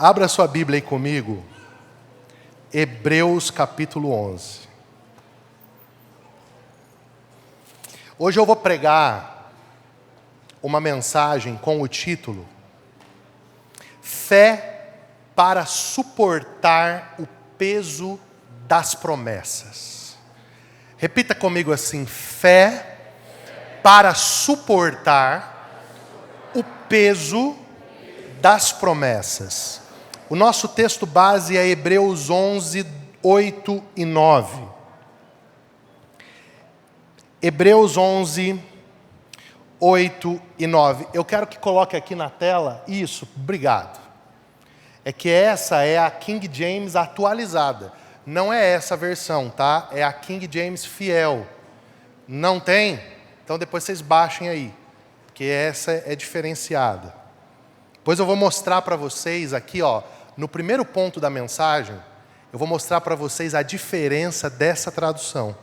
Abra sua Bíblia aí comigo, Hebreus capítulo 11. Hoje eu vou pregar uma mensagem com o título Fé para suportar o peso das promessas. Repita comigo assim: fé para suportar o peso das promessas. O nosso texto base é Hebreus 11, 8 e 9. Hebreus 11, 8 e 9. Eu quero que coloque aqui na tela, isso, obrigado. É que essa é a King James atualizada. Não é essa versão, tá? É a King James fiel. Não tem? Então depois vocês baixem aí, porque essa é diferenciada. Depois eu vou mostrar para vocês aqui, ó, no primeiro ponto da mensagem, eu vou mostrar para vocês a diferença dessa tradução.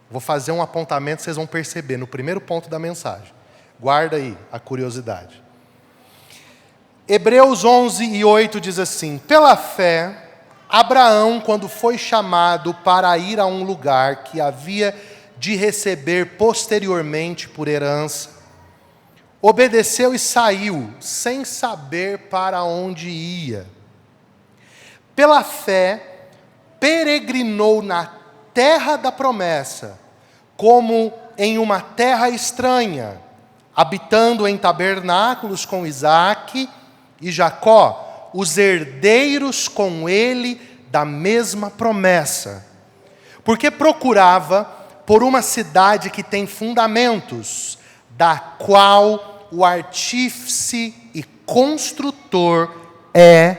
Vou fazer um apontamento, vocês vão perceber no primeiro ponto da mensagem. Guarda aí a curiosidade. Hebreus 11 e 8 diz assim: pela fé, Abraão, quando foi chamado para ir a um lugar que havia de receber posteriormente por herança, obedeceu e saiu, sem saber para onde ia. Pela fé, peregrinou na terra da promessa, como em uma terra estranha, habitando em tabernáculos com Isaque e Jacó, os herdeiros com ele da mesma promessa. Porque procurava por uma cidade que tem fundamentos, da qual o artífice e construtor é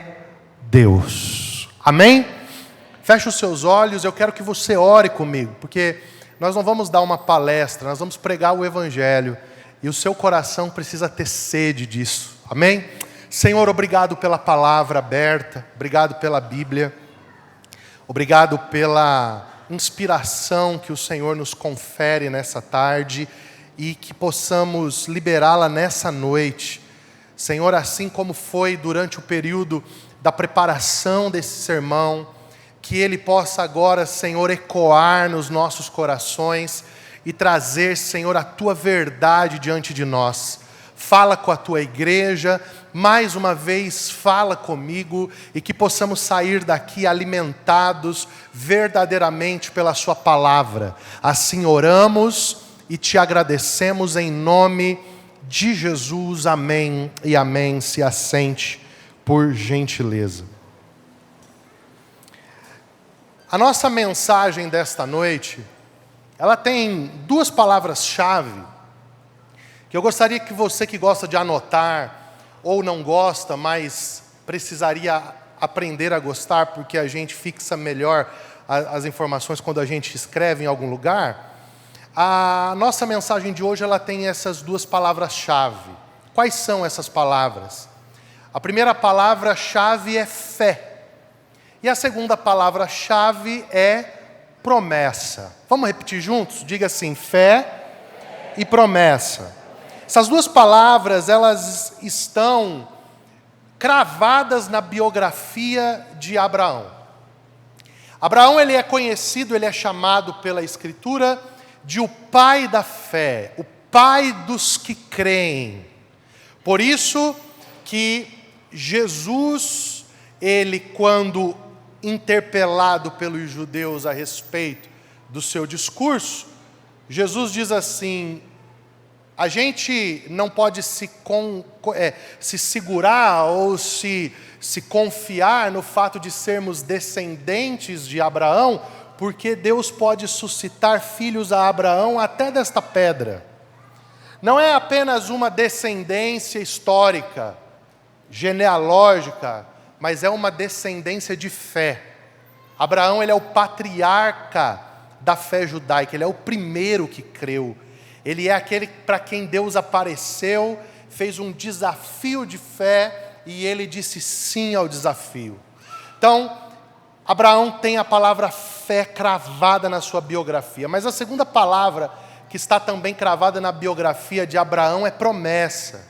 Deus. Amém? Feche os seus olhos, eu quero que você ore comigo, porque nós não vamos dar uma palestra, nós vamos pregar o Evangelho, e o seu coração precisa ter sede disso. Amém? Senhor, obrigado pela palavra aberta, obrigado pela Bíblia, obrigado pela inspiração que o Senhor nos confere nessa tarde, e que possamos liberá-la nessa noite. Senhor, assim como foi durante o período da preparação desse sermão, que ele possa agora, Senhor, ecoar nos nossos corações e trazer, Senhor, a Tua verdade diante de nós. Fala com a Tua igreja, mais uma vez fala comigo, e que possamos sair daqui alimentados verdadeiramente pela Sua palavra. Assim oramos e Te agradecemos em nome de Jesus. Amém e amém. Se assente, por gentileza. A nossa mensagem desta noite, ela tem duas palavras-chave, que eu gostaria que você que gosta de anotar, ou não gosta, mas precisaria aprender a gostar, porque a gente fixa melhor as informações quando a gente escreve em algum lugar. A nossa mensagem de hoje, ela tem essas duas palavras-chave. Quais são essas palavras? A primeira palavra-chave é fé. E a segunda palavra-chave é promessa. Vamos repetir juntos? Diga assim: fé e promessa. Essas duas palavras, elas estão cravadas na biografia de Abraão. Abraão, ele é conhecido, ele é chamado pela Escritura de o pai da fé, o pai dos que creem. Por isso que Jesus, ele, quando interpelado pelos judeus a respeito do seu discurso, Jesus diz assim: a gente não pode se segurar ou se confiar no fato de sermos descendentes de Abraão, porque Deus pode suscitar filhos a Abraão até desta pedra. Não é apenas uma descendência histórica, genealógica, mas é uma descendência de fé. Abraão, ele é o patriarca da fé judaica, ele é o primeiro que creu. Ele é aquele para quem Deus apareceu, fez um desafio de fé e ele disse sim ao desafio. Então, Abraão tem a palavra fé cravada na sua biografia, mas a segunda palavra que está também cravada na biografia de Abraão é promessa.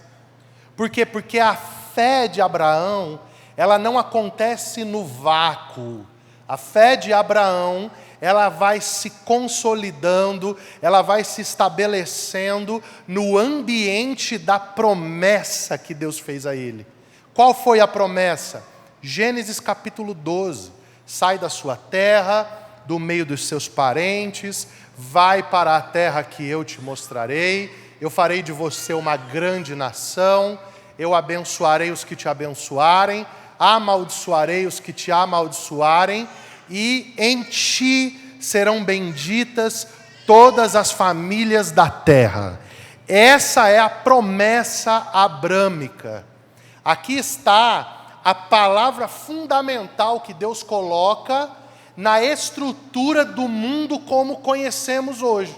Por quê? Porque a fé de Abraão, ela não acontece no vácuo. A fé de Abraão, ela vai se consolidando, ela vai se estabelecendo no ambiente da promessa que Deus fez a ele. Qual foi a promessa? Gênesis capítulo 12. Sai da sua terra, do meio dos seus parentes, vai para a terra que eu te mostrarei, eu farei de você uma grande nação, eu abençoarei os que te abençoarem, amaldiçoarei os que te amaldiçoarem, e em ti serão benditas todas as famílias da terra. Essa é a promessa abrâmica. Aqui está a palavra fundamental que Deus coloca na estrutura do mundo como conhecemos hoje.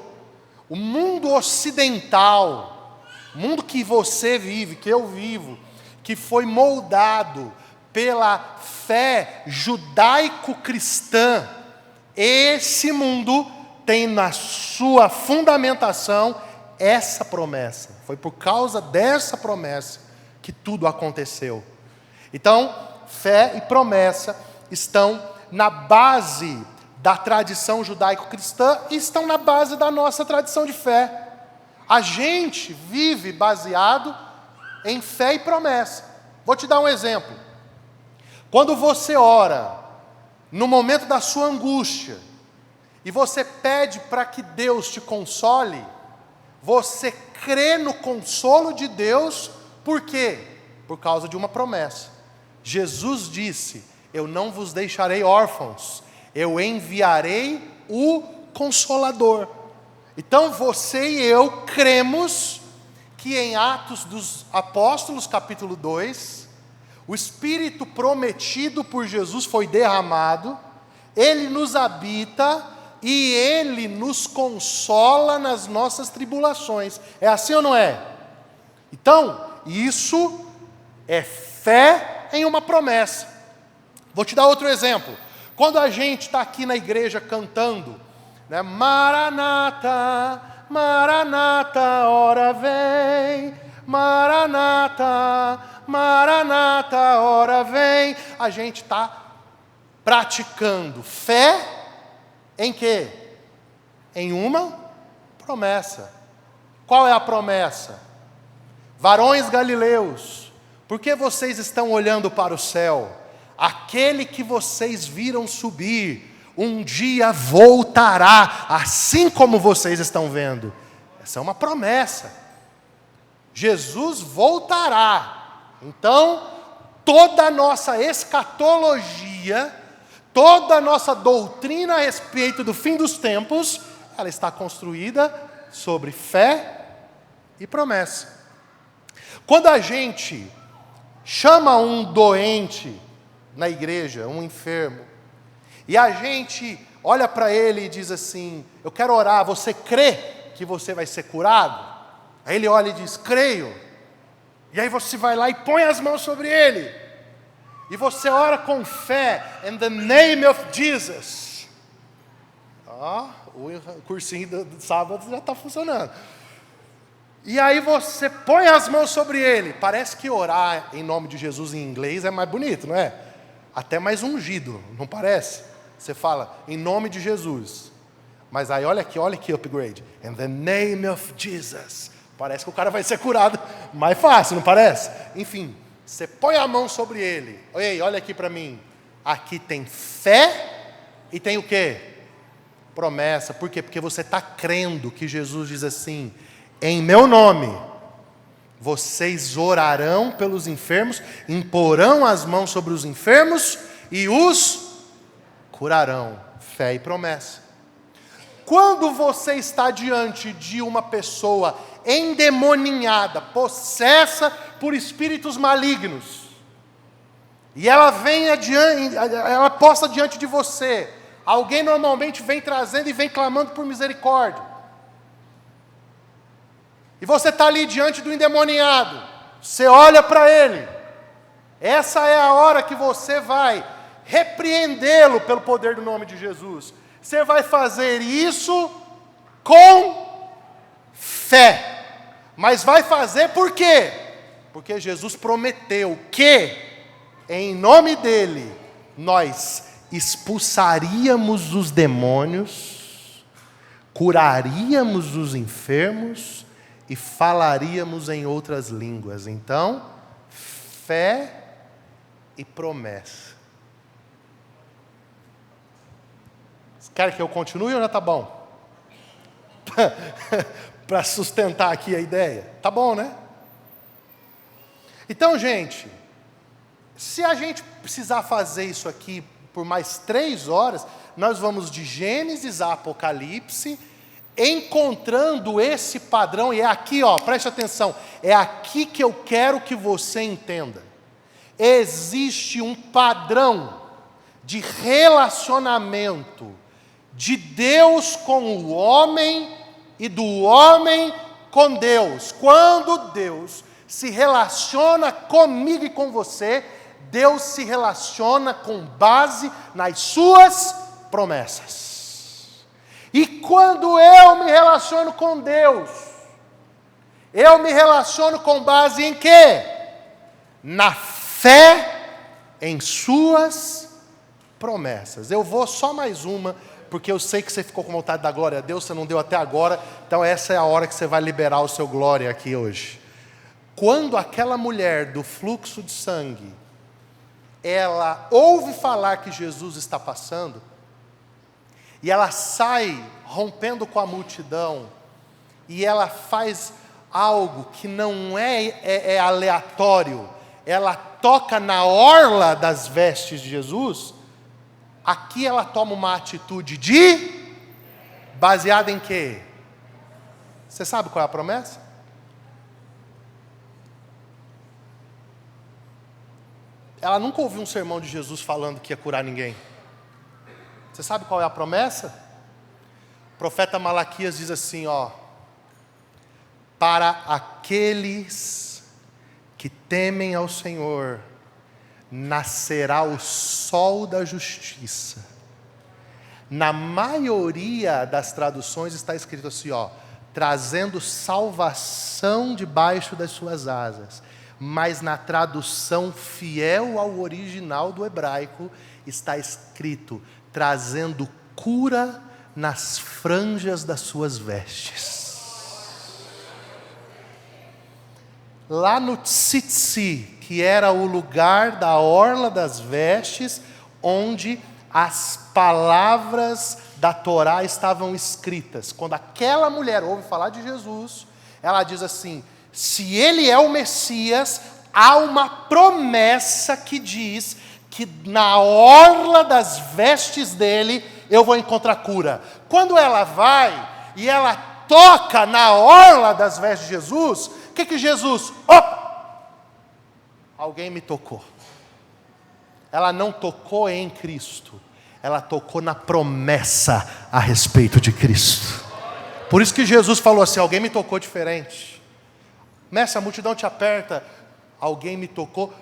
O mundo ocidental, o mundo que você vive, que eu vivo, que foi moldado pela fé judaico-cristã, esse mundo tem na sua fundamentação essa promessa. Foi por causa dessa promessa que tudo aconteceu. Então, fé e promessa estão na base da tradição judaico-cristã e estão na base da nossa tradição de fé. A gente vive baseado em fé e promessa. Vou te dar um exemplo. Quando você ora, no momento da sua angústia, e você pede para que Deus te console, você crê no consolo de Deus, por quê? Por causa de uma promessa. Jesus disse: eu não vos deixarei órfãos, eu enviarei o Consolador. Então você e eu cremos que em Atos dos Apóstolos, capítulo 2, o Espírito prometido por Jesus foi derramado, Ele nos habita e Ele nos consola nas nossas tribulações. É assim ou não é? Então, isso é fé em uma promessa. Vou te dar outro exemplo. Quando a gente está aqui na igreja cantando, né, Maranata, Maranata, ora vem, Maranata, Maranata, ora vem. A gente está praticando fé em quê? Em uma promessa. Qual é a promessa? Varões galileus, por que vocês estão olhando para o céu? Aquele que vocês viram subir, um dia voltará, assim como vocês estão vendo. Essa é uma promessa. Jesus voltará. Então, toda a nossa escatologia, toda a nossa doutrina a respeito do fim dos tempos, ela está construída sobre fé e promessa. Quando a gente chama um doente na igreja, um enfermo, e a gente olha para ele e diz assim: eu quero orar, você crê que você vai ser curado? Aí ele olha e diz: creio. E aí você vai lá e põe as mãos sobre ele. E você ora com fé, in the name of Jesus. O cursinho do sábado já está funcionando. E aí você põe as mãos sobre ele. Parece que orar em nome de Jesus em inglês é mais bonito, não é? Até mais ungido, não parece? Você fala, em nome de Jesus. Mas aí olha aqui upgrade. In the name of Jesus. Parece que o cara vai ser curado mais fácil, não parece? Enfim, você põe a mão sobre ele. Ei, olha aqui para mim. Aqui tem fé e tem o quê? Promessa. Por quê? Porque você está crendo que Jesus diz assim: em meu nome, vocês orarão pelos enfermos, imporão as mãos sobre os enfermos e os curarão. Fé e promessa. Quando você está diante de uma pessoa endemoninhada, possessa por espíritos malignos, e ela vem adiante, ela posta diante de você, alguém normalmente vem trazendo e vem clamando por misericórdia, e você está ali diante do endemoniado, você olha para ele, essa é a hora que você vai repreendê-lo pelo poder do nome de Jesus. Você vai fazer isso com fé. Mas vai fazer por quê? Porque Jesus prometeu que em nome dele, nós expulsaríamos os demônios, curaríamos os enfermos e falaríamos em outras línguas. Então, fé e promessa. Quer que eu continue ou já está bom? Para sustentar aqui a ideia. Tá bom, né? Então, gente, se a gente precisar fazer isso aqui por mais 3 horas, nós vamos de Gênesis a Apocalipse, encontrando esse padrão, e é aqui, ó, preste atenção, é aqui que eu quero que você entenda. Existe um padrão de relacionamento de Deus com o homem e do homem com Deus. Quando Deus se relaciona comigo e com você, Deus se relaciona com base nas suas promessas. E quando eu me relaciono com Deus, eu me relaciono com base em quê? Na fé em suas promessas. Eu vou só mais uma, porque eu sei que você ficou com vontade de dar glória a Deus, você não deu até agora, então essa é a hora que você vai liberar o seu glória aqui hoje. Quando aquela mulher do fluxo de sangue, ela ouve falar que Jesus está passando, e ela sai rompendo com a multidão, e ela faz algo que não é aleatório, ela toca na orla das vestes de Jesus. Aqui ela toma uma atitude baseada em quê? Você sabe qual é a promessa? Ela nunca ouviu um sermão de Jesus falando que ia curar ninguém. Você sabe qual é a promessa? O profeta Malaquias diz assim, ó: para aqueles que temem ao Senhor, nascerá o sol da justiça. Na maioria das traduções está escrito assim, ó: trazendo salvação debaixo das suas asas. Mas na tradução fiel ao original do hebraico está escrito: trazendo cura nas franjas das suas vestes. Lá no Tzitzi, que era o lugar da orla das vestes, onde as palavras da Torá estavam escritas. Quando aquela mulher ouve falar de Jesus, ela diz assim: se ele é o Messias, há uma promessa que diz que na orla das vestes dele eu vou encontrar cura. Quando ela vai e ela toca na orla das vestes de Jesus, o que Jesus? Opa! Alguém me tocou. Ela não tocou em Cristo, ela tocou na promessa a respeito de Cristo. Por isso que Jesus falou assim: alguém me tocou diferente. Mestre, a multidão te aperta. Alguém me tocou,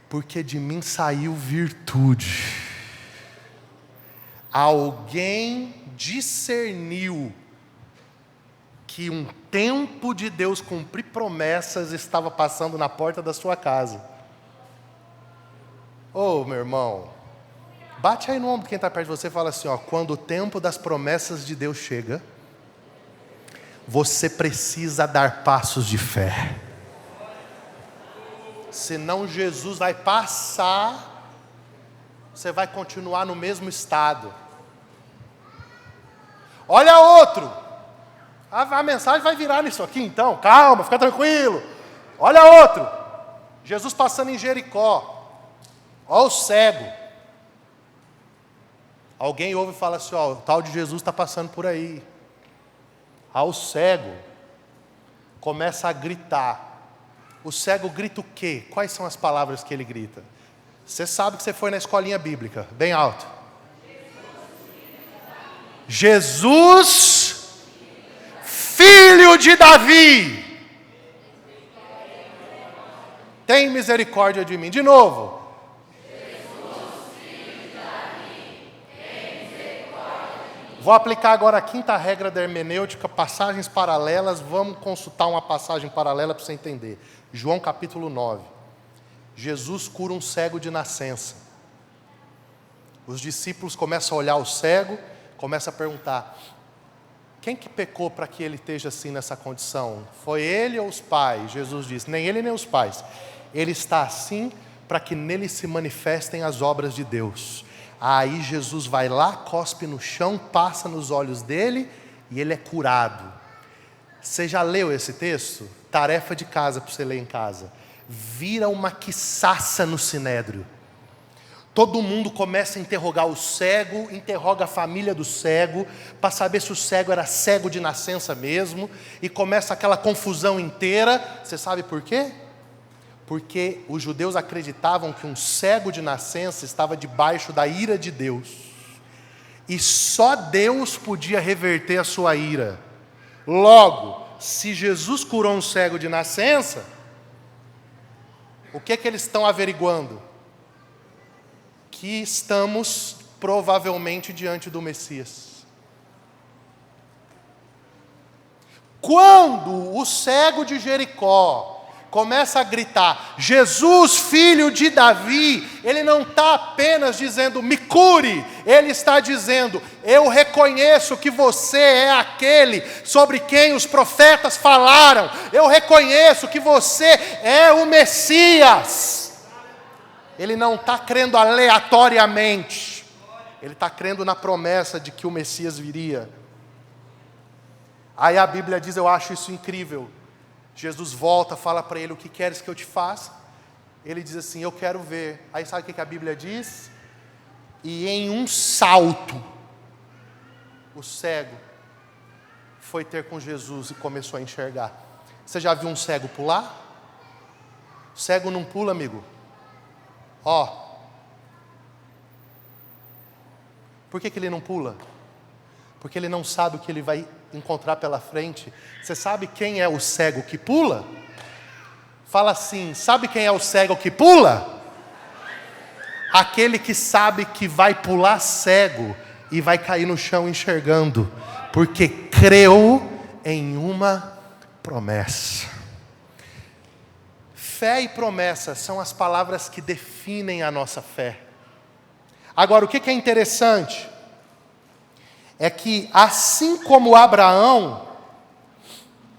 porque de mim saiu virtude. Alguém discerniu que um tempo de Deus cumprir promessas estava passando na porta da sua casa. Ô, meu irmão, bate aí no ombro de quem está perto de você e fala assim, ó: quando o tempo das promessas de Deus chega, você precisa dar passos de fé. Senão Jesus vai passar, você vai continuar no mesmo estado. Olha outro. A mensagem vai virar nisso aqui então, calma, fica tranquilo. Olha outro. Jesus passando em Jericó. Olha o cego. Alguém ouve e fala assim, ó: o tal de Jesus está passando por aí. Ao cego, começa a gritar. O cego grita o quê? Quais são as palavras que ele grita? Você sabe que você foi na escolinha bíblica, bem alto. Jesus, filho de Davi, tem misericórdia de mim. De novo. Vou aplicar agora a quinta regra da hermenêutica, passagens paralelas. Vamos consultar uma passagem paralela para você entender. João capítulo 9. Jesus cura um cego de nascença. Os discípulos começam a olhar o cego, começam a perguntar: quem que pecou para que ele esteja assim nessa condição? Foi ele ou os pais? Jesus diz: nem ele nem os pais. Ele está assim para que nele se manifestem as obras de Deus. Aí Jesus vai lá, cospe no chão, passa nos olhos dele e ele é curado. Você já leu esse texto? Tarefa de casa para você ler em casa. Vira uma quiçaça no sinédrio. Todo mundo começa a interrogar o cego, interroga a família do cego, para saber se o cego era cego de nascença mesmo, e começa aquela confusão inteira. Você sabe por quê? Porque os judeus acreditavam que um cego de nascença estava debaixo da ira de Deus, e só Deus podia reverter a sua ira. Logo, se Jesus curou um cego de nascença, o que eles estão averiguando? Que estamos provavelmente diante do Messias. Quando o cego de Jericó começa a gritar: Jesus, filho de Davi, ele não está apenas dizendo me cure, ele está dizendo: eu reconheço que você é aquele sobre quem os profetas falaram, eu reconheço que você é o Messias. Ele não está crendo aleatoriamente, ele está crendo na promessa de que o Messias viria. Aí a Bíblia diz, eu acho isso incrível, Jesus volta, fala para ele: o que queres que eu te faça? Ele diz assim: eu quero ver. Aí sabe o que a Bíblia diz? E em um salto, o cego foi ter com Jesus e começou a enxergar. Você já viu um cego pular? O cego não pula, amigo. Ó. Por que ele não pula? Porque ele não sabe o que ele vai encontrar pela frente. Você sabe quem é o cego que pula? Fala assim: sabe quem é o cego que pula? Aquele que sabe que vai pular cego e vai cair no chão enxergando, porque creu em uma promessa. Fé e promessa são as palavras que definem a nossa fé. Agora, o que é interessante é que, assim como Abraão,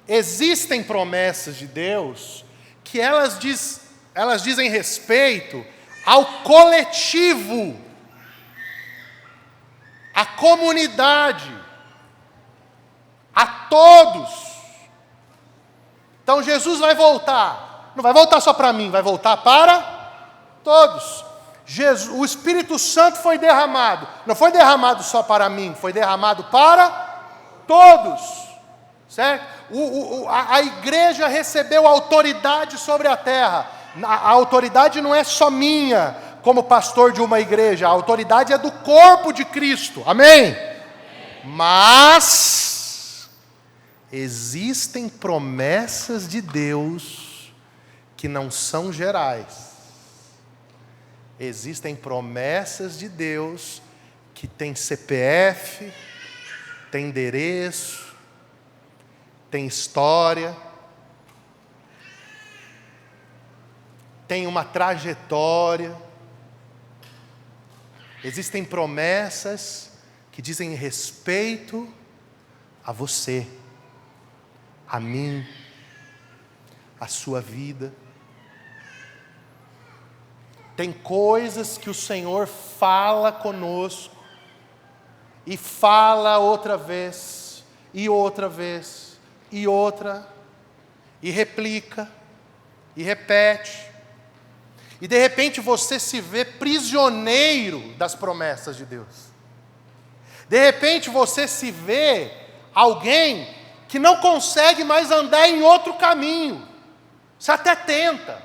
existem promessas de Deus que elas dizem respeito ao coletivo, à comunidade, a todos. Então Jesus vai voltar. Não vai voltar só para mim, vai voltar para todos. O Espírito Santo foi derramado. Não foi derramado só para mim, foi derramado para todos. Certo? A igreja recebeu autoridade sobre a terra. A autoridade não é só minha, como pastor de uma igreja. A autoridade é do corpo de Cristo. Amém? Mas existem promessas de Deus que não são gerais. Existem promessas de Deus que tem CPF, tem endereço, tem história, tem uma trajetória. Existem promessas que dizem respeito a você, a mim, a sua vida. Tem coisas que o Senhor fala conosco, e fala outra vez, e outra vez, e outra, e replica, e repete. E de repente você se vê prisioneiro das promessas de Deus. De repente você se vê alguém que não consegue mais andar em outro caminho. Você até tenta,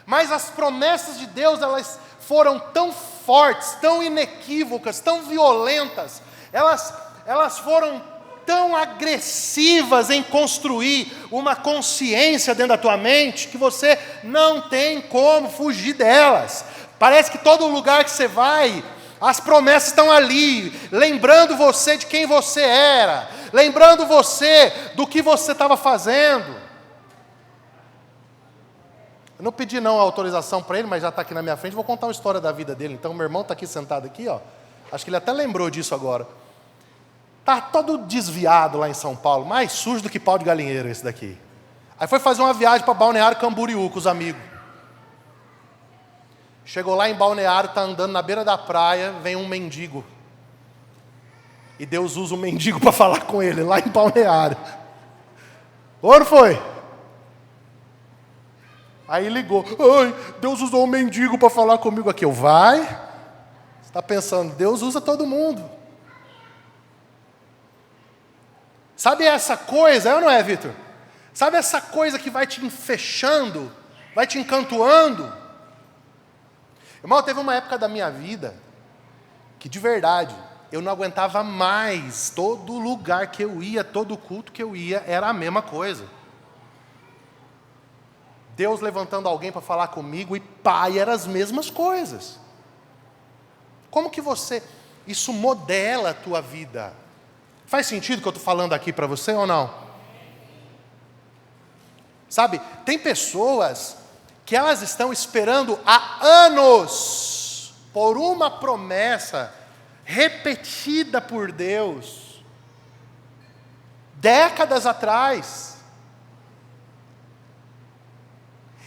mas as promessas de Deus, elas foram tão fortes, tão inequívocas, tão violentas, elas foram tão agressivas em construir uma consciência dentro da tua mente, que você não tem como fugir delas. Parece que todo lugar que você vai, as promessas estão ali, lembrando você de quem você era, lembrando você do que você estava fazendo. Eu não pedi não a autorização para ele, mas já está aqui na minha frente, vou contar uma história da vida dele. Então, meu irmão está aqui sentado aqui, ó. Acho que ele até lembrou disso agora. Tá todo desviado lá em São Paulo, mais sujo do que pau de galinheiro esse daqui. Aí foi fazer uma viagem para Balneário Camboriú com os amigos. Chegou lá em Balneário, está andando na beira da praia, vem um mendigo. E Deus usa o mendigo para falar com ele, lá em Balneário. Ou não foi? Aí ligou. Ai, Deus usou o mendigo para falar comigo aqui. Vai? Você está pensando, Deus usa todo mundo. Sabe essa coisa, é ou não é, Vitor? Sabe essa coisa que vai te fechando, vai te encantoando? Irmão, teve uma época da minha vida que, de verdade, eu não aguentava mais. Todo lugar que eu ia, todo culto que eu ia, era a mesma coisa. Deus levantando alguém para falar comigo e pai, eram as mesmas coisas. Como que isso modela a tua vida? Faz sentido o que eu estou falando aqui para você ou não? Sabe, tem pessoas que elas estão esperando há anos por uma promessa repetida por Deus, décadas atrás.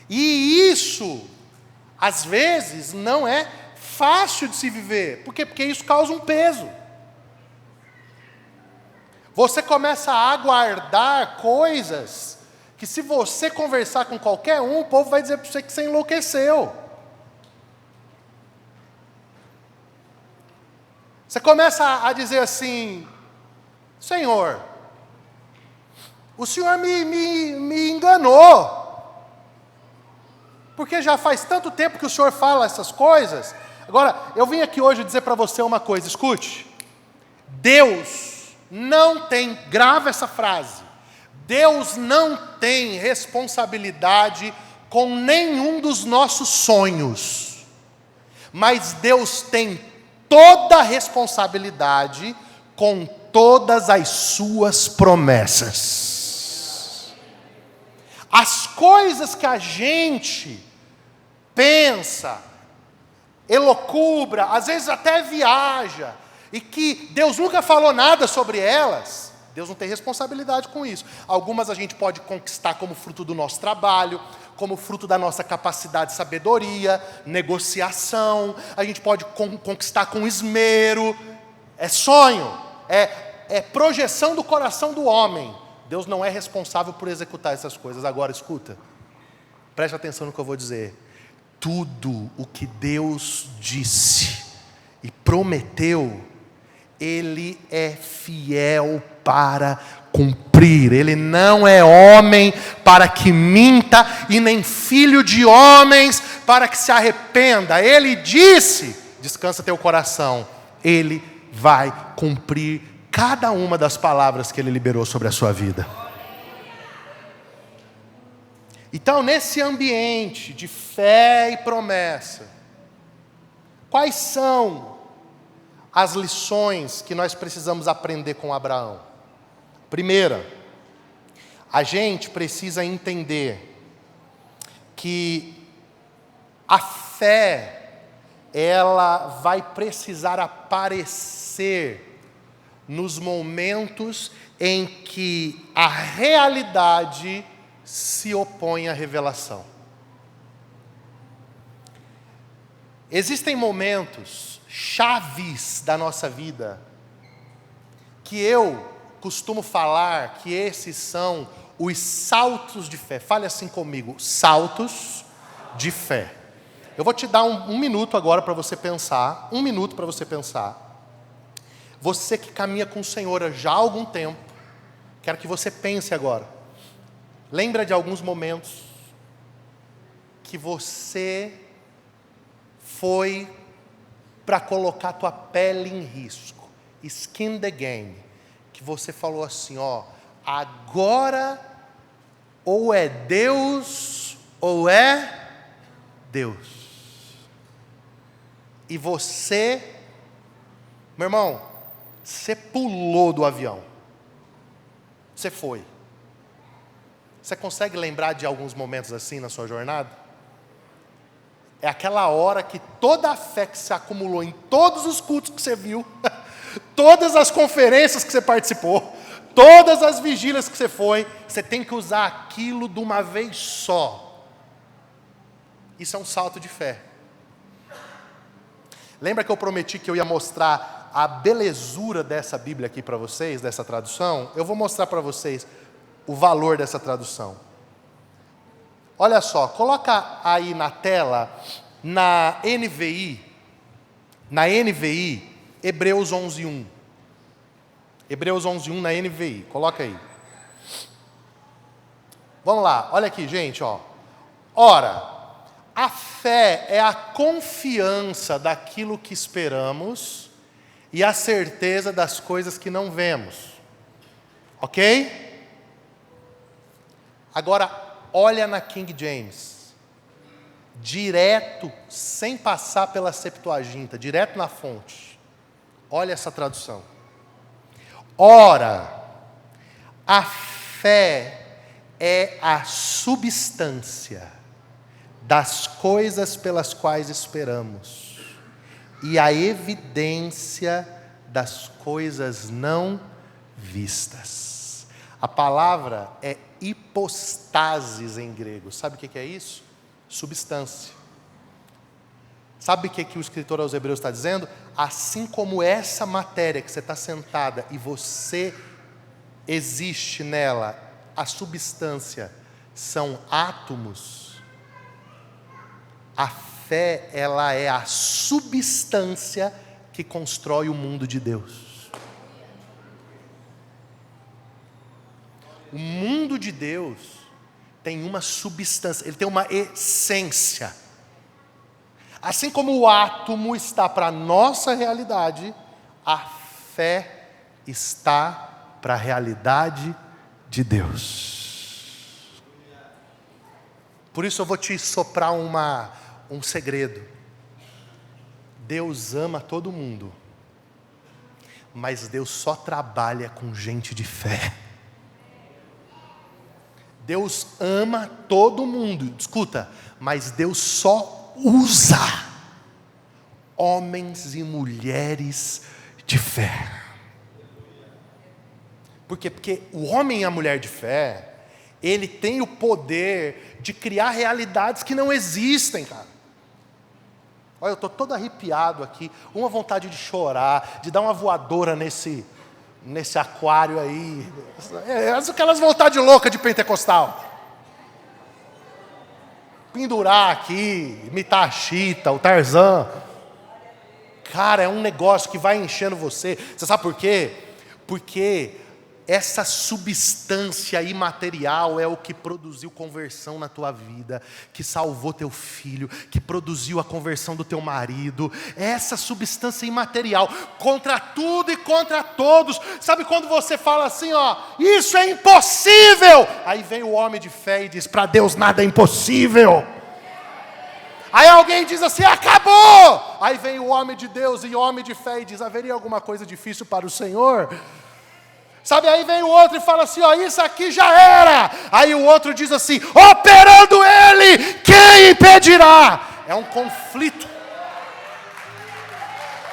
E isso, às vezes, não é fácil de se viver. Por quê? Porque isso causa um peso. Você começa a aguardar coisas que, se você conversar com qualquer um, o povo vai dizer para você que você enlouqueceu. Você começa a dizer assim: Senhor, o Senhor me enganou. Porque já faz tanto tempo que o Senhor fala essas coisas. Agora, eu vim aqui hoje dizer para você uma coisa, escute. Deus não tem, grava essa frase, Deus não tem responsabilidade com nenhum dos nossos sonhos. Mas Deus tem toda a responsabilidade com todas as suas promessas. As coisas que a gente pensa, elocubra, às vezes até viaja, e que Deus nunca falou nada sobre elas, Deus não tem responsabilidade com isso. Algumas a gente pode conquistar como fruto do nosso trabalho, como fruto da nossa capacidade de sabedoria, negociação, a gente pode conquistar com esmero, é sonho, é projeção do coração do homem. Deus não é responsável por executar essas coisas. Agora, escuta, preste atenção no que eu vou dizer. Tudo o que Deus disse e prometeu, Ele é fiel para cumprir. Ele não é homem para que minta, e nem filho de homens para que se arrependa. Ele disse, descansa teu coração, Ele vai cumprir cada uma das palavras que Ele liberou sobre a sua vida. Então, nesse ambiente de fé e promessa, quais são as lições que nós precisamos aprender com Abraão? Primeira, a gente precisa entender que a fé, ela vai precisar aparecer nos momentos em que a realidade se opõe à revelação. Existem momentos chaves da nossa vida que eu costumo falar que esses são os saltos de fé. Fale assim comigo, saltos de fé. Eu vou te dar um minuto agora para você pensar, Você que caminha com o Senhor já há algum tempo, quero que você pense agora. Lembra de alguns momentos que você foi para colocar tua pele em risco, skin the game, que você falou assim, agora ou é Deus ou é Deus. E você, meu irmão, você pulou do avião. Você foi. Você consegue lembrar de alguns momentos assim na sua jornada? É aquela hora que toda a fé que se acumulou em todos os cultos que você viu, todas as conferências que você participou, todas as vigílias que você foi, você tem que usar aquilo de uma vez só. Isso é um salto de fé. Lembra que eu prometi que eu ia mostrar a belezura dessa Bíblia aqui para vocês, dessa tradução? Eu vou mostrar para vocês o valor dessa tradução. Olha só, coloca aí na tela, na NVI, Hebreus 11:1. Hebreus 11:1 na NVI, coloca aí. Vamos lá, olha aqui, gente, ó. Ora, a fé é a confiança daquilo que esperamos e a certeza das coisas que não vemos. Ok? Agora, olha na King James, direto, sem passar pela Septuaginta, direto na fonte. Olha essa tradução. Ora, a fé é a substância das coisas pelas quais esperamos e a evidência das coisas não vistas. A palavra é hipostasis em grego. Sabe o que é isso? Substância. Sabe o que o escritor aos Hebreus está dizendo? Assim como essa matéria que você está sentada e você existe nela, a substância são átomos, a fé, ela é a substância que constrói o mundo de Deus. O mundo de Deus tem uma substância, ele tem uma essência. Assim como o átomo está para a nossa realidade, a fé está para a realidade de Deus. Por isso eu vou te soprar um segredo. Deus ama todo mundo, mas Deus só trabalha com gente de fé. Deus ama todo mundo, escuta, mas Deus só usa homens e mulheres de fé. Por quê? Porque o homem e a mulher de fé, ele tem o poder de criar realidades que não existem, cara. Olha, eu estou todo arrepiado aqui, uma vontade de chorar, de dar uma voadora nesse aquário aí, aquelas vontades loucas de pentecostal. Pendurar aqui, imitar a Chita, o Tarzan. Cara, é um negócio que vai enchendo você. Você sabe por quê? Porque essa substância imaterial é o que produziu conversão na tua vida, que salvou teu filho, que produziu a conversão do teu marido. Essa substância imaterial, contra tudo e contra todos. Sabe quando você fala assim, ó, isso é impossível? Aí vem o homem de fé e diz, para Deus nada é impossível. Aí alguém diz assim, acabou! Aí vem o homem de Deus e o homem de fé e diz, haveria alguma coisa difícil para o Senhor? Sabe, aí vem o outro e fala assim, ó, isso aqui já era. Aí o outro diz assim, operando ele, quem impedirá? É um conflito.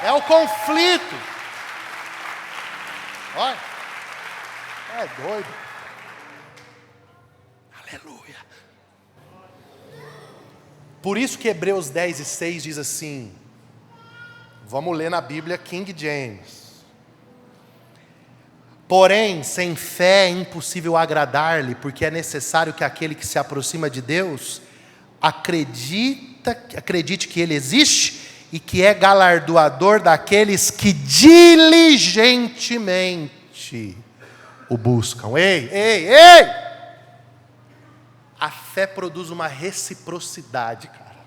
É um conflito. Olha, é doido. Aleluia. Por isso que Hebreus 10:6 diz assim, vamos ler na Bíblia King James. Porém, sem fé é impossível agradar-lhe, porque é necessário que aquele que se aproxima de Deus acredite que Ele existe e que é galardoador daqueles que diligentemente o buscam. Ei! A fé produz uma reciprocidade, cara.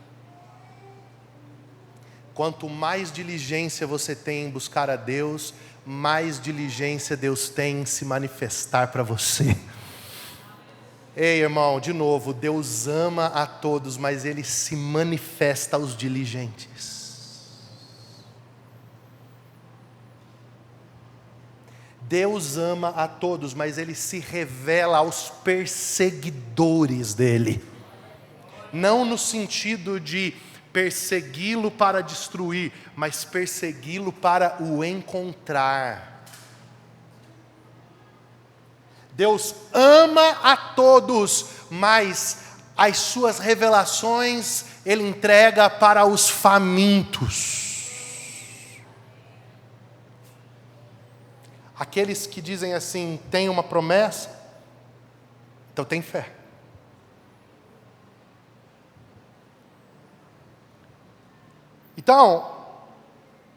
Quanto mais diligência você tem em buscar a Deus, mais diligência Deus tem em se manifestar para você. Ei, irmão, de novo, Deus ama a todos, mas Ele se manifesta aos diligentes. Deus ama a todos, mas Ele se revela aos perseguidores dEle. Não no sentido de persegui-lo para destruir, mas persegui-lo para o encontrar. Deus ama a todos, mas as suas revelações Ele entrega para os famintos. Aqueles que dizem assim, tem uma promessa, então tem fé. Então,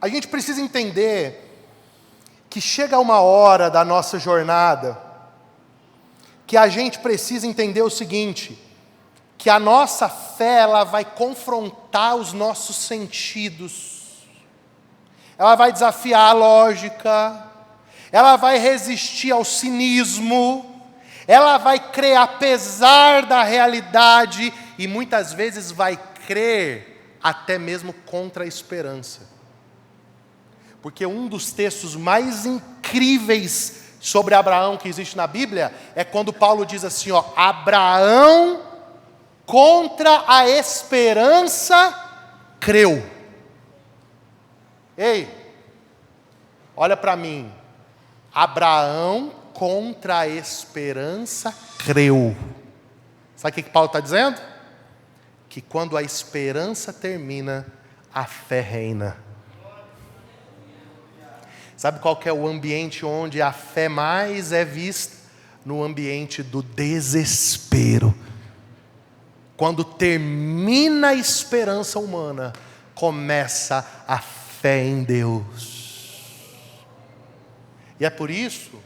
a gente precisa entender que chega uma hora da nossa jornada que a gente precisa entender o seguinte, que a nossa fé ela vai confrontar os nossos sentidos, ela vai desafiar a lógica, ela vai resistir ao cinismo, ela vai crer apesar da realidade e muitas vezes vai crer até mesmo contra a esperança. Porque um dos textos mais incríveis sobre Abraão que existe na Bíblia é quando Paulo diz assim, ó, Abraão contra a esperança creu. Ei, olha para mim. Abraão contra a esperança creu. Sabe o que Paulo está dizendo? Que quando a esperança termina, a fé reina. Sabe qual que é o ambiente onde a fé mais é vista? No ambiente do desespero. Quando termina a esperança humana, começa a fé em Deus. E é por isso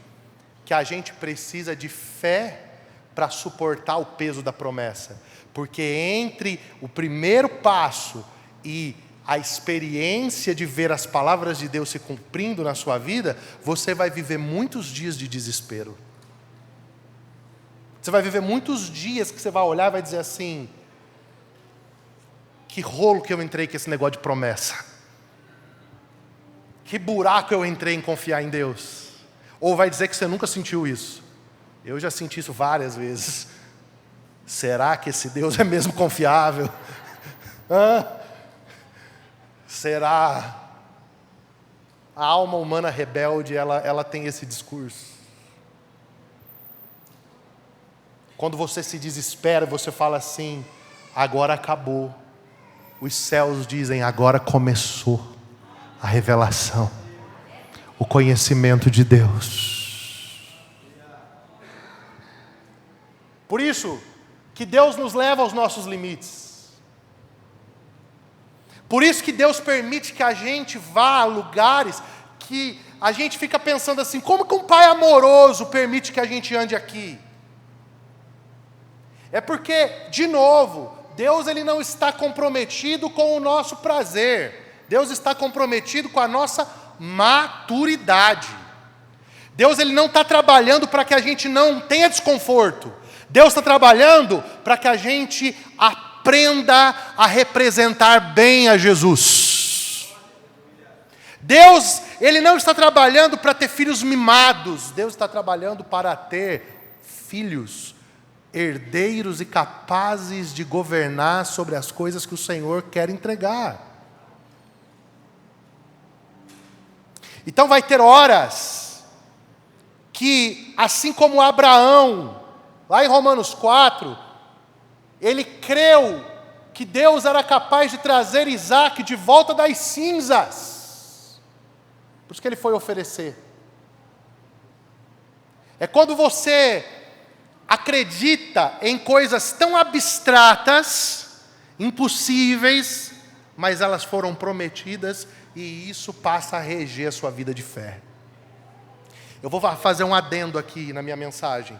que a gente precisa de fé para suportar o peso da promessa. Porque entre o primeiro passo e a experiência de ver as palavras de Deus se cumprindo na sua vida, você vai viver muitos dias de desespero. Você vai viver muitos dias que você vai olhar e vai dizer assim, que rolo que eu entrei com esse negócio de promessa. Que buraco eu entrei em confiar em Deus. Ou vai dizer que você nunca sentiu isso. Eu já senti isso várias vezes. Será que esse Deus é mesmo confiável? Será? A alma humana rebelde, ela tem esse discurso. Quando você se desespera, você fala assim, agora acabou. Os céus dizem, agora começou a revelação, o conhecimento de Deus. Por isso, que Deus nos leva aos nossos limites. Por isso que Deus permite que a gente vá a lugares que a gente fica pensando assim, como que um pai amoroso permite que a gente ande aqui? É porque, de novo, Deus ele não está comprometido com o nosso prazer. Deus está comprometido com a nossa maturidade. Deus ele não está trabalhando para que a gente não tenha desconforto. Deus está trabalhando para que a gente aprenda a representar bem a Jesus. Deus, Ele não está trabalhando para ter filhos mimados. Deus está trabalhando para ter filhos herdeiros e capazes de governar sobre as coisas que o Senhor quer entregar. Então vai ter horas que, assim como Abraão, lá em Romanos 4, ele creu que Deus era capaz de trazer Isaac de volta das cinzas. Por isso que ele foi oferecer. É quando você acredita em coisas tão abstratas, impossíveis, mas elas foram prometidas e isso passa a reger a sua vida de fé. Eu vou fazer um adendo aqui na minha mensagem.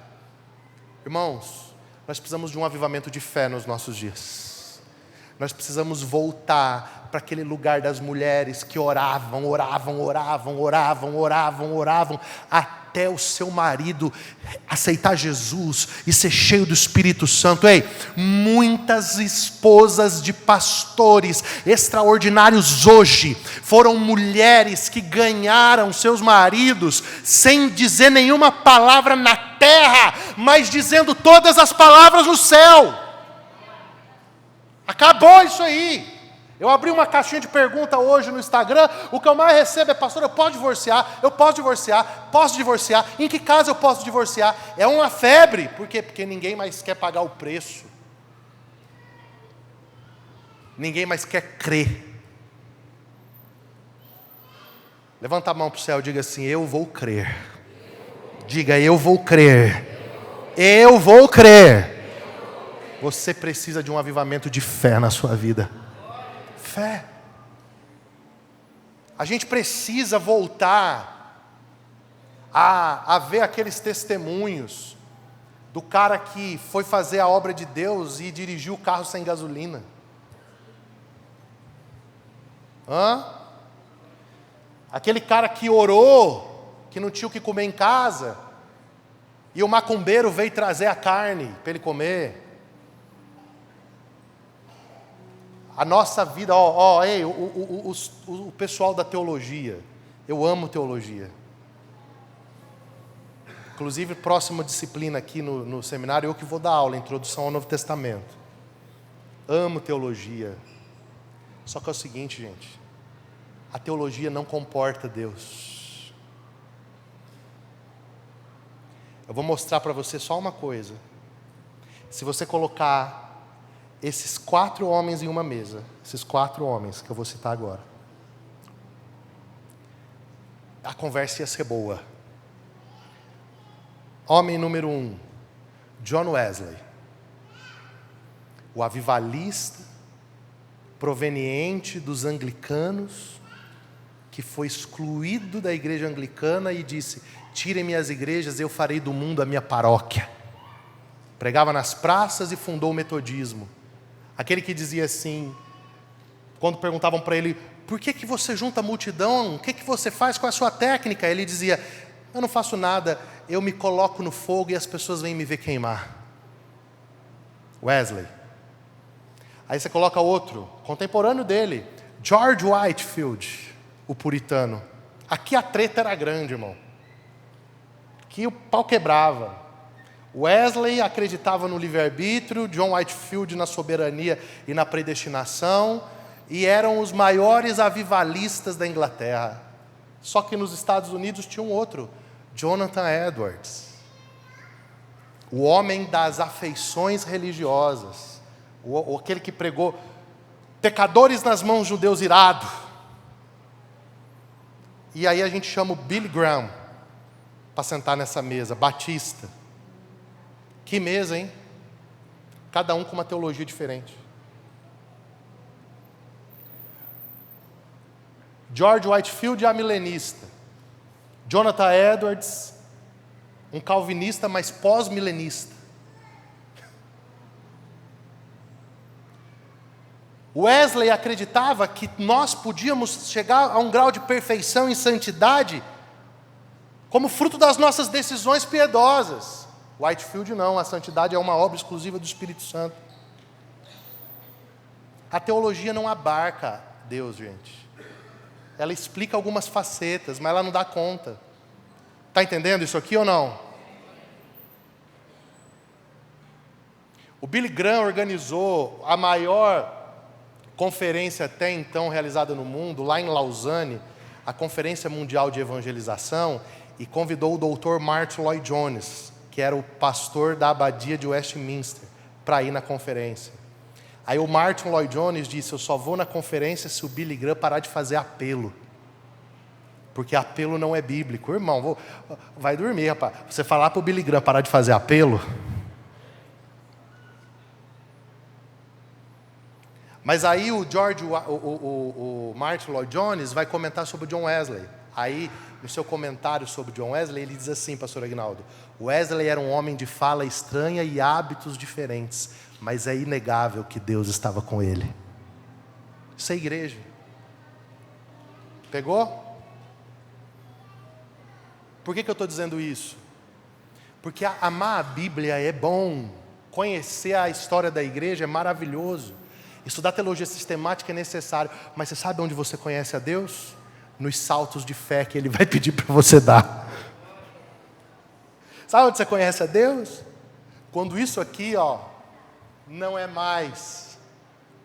Irmãos, nós precisamos de um avivamento de fé nos nossos dias. Nós precisamos voltar para aquele lugar das mulheres que oravam, até o seu marido aceitar Jesus e ser cheio do Espírito Santo. Ei, muitas esposas de pastores extraordinários hoje foram mulheres que ganharam seus maridos sem dizer nenhuma palavra na terra, mas dizendo todas as palavras no céu. Acabou isso aí. Eu abri uma caixinha de pergunta hoje no Instagram, o que eu mais recebo é: pastor, eu posso divorciar? Eu posso divorciar? Posso divorciar? Em que caso eu posso divorciar? É uma febre. Por quê? Porque ninguém mais quer pagar o preço. Ninguém mais quer crer. Levanta a mão para o céu e diga assim: eu vou crer. Diga: eu vou crer. Eu vou crer. Você precisa de um avivamento de fé na sua vida. Fé. A gente precisa voltar a ver aqueles testemunhos do cara que foi fazer a obra de Deus e dirigiu o carro sem gasolina. Aquele cara que orou, que não tinha o que comer em casa, e o macumbeiro veio trazer a carne para ele comer. A nossa vida, o pessoal da teologia, eu amo teologia. Inclusive, próxima disciplina aqui no seminário, eu que vou dar aula, Introdução ao Novo Testamento. Amo teologia. Só que é o seguinte, gente, a teologia não comporta Deus. Eu vou mostrar para você só uma coisa. Se você colocar esses 4 homens em uma mesa, esses 4 homens que eu vou citar agora, a conversa ia ser boa. Homem número 1, John Wesley, o avivalista, proveniente dos anglicanos, que foi excluído da igreja anglicana e disse: tirem-me as igrejas, eu farei do mundo a minha paróquia. Pregava nas praças e fundou o metodismo. Aquele que dizia assim, quando perguntavam para ele: por que você junta a multidão? O que você faz? Qual é a sua técnica? Ele dizia: eu não faço nada, eu me coloco no fogo e as pessoas vêm me ver queimar. Wesley. Aí você coloca outro, contemporâneo dele, George Whitefield, o puritano. Aqui a treta era grande, irmão. Aqui o pau quebrava. Wesley acreditava no livre-arbítrio, John Whitefield na soberania e na predestinação, e eram os maiores avivalistas da Inglaterra. Só que nos Estados Unidos tinha um outro, Jonathan Edwards, o homem das afeições religiosas, aquele que pregou pecadores nas mãos, judeus irado. E aí a gente chama o Billy Graham para sentar nessa mesa, batista. Que mesa, hein? Cada um com uma teologia diferente. George Whitefield é milenista. Jonathan Edwards, um calvinista, mas pós-milenista. Wesley acreditava que nós podíamos chegar a um grau de perfeição e santidade como fruto das nossas decisões piedosas. Whitefield não, a santidade é uma obra exclusiva do Espírito Santo. A teologia não abarca Deus, gente. Ela explica algumas facetas, mas ela não dá conta. Está entendendo isso aqui ou não? O Billy Graham organizou a maior conferência até então realizada no mundo, lá em Lausanne, a Conferência Mundial de Evangelização, e convidou o Dr. Martyn Lloyd-Jones, que era o pastor da abadia de Westminster, para ir na conferência. Aí o Martyn Lloyd-Jones disse: eu só vou na conferência se o Billy Graham parar de fazer apelo. Porque apelo não é bíblico. Irmão, vai dormir, rapaz. Você falar para o Billy Graham parar de fazer apelo. Mas aí o Martyn Lloyd-Jones vai comentar sobre o John Wesley. Aí, no seu comentário sobre John Wesley, ele diz assim, pastor Aguinaldo: Wesley era um homem de fala estranha e hábitos diferentes, mas é inegável que Deus estava com ele. Isso é igreja. Pegou? Por que eu estou dizendo isso? Porque amar a Bíblia é bom, conhecer a história da igreja é maravilhoso, estudar teologia sistemática é necessário, mas você sabe onde você conhece a Deus? Nos saltos de fé que Ele vai pedir para você dar. Sabe onde você conhece a Deus? Quando isso aqui, não é mais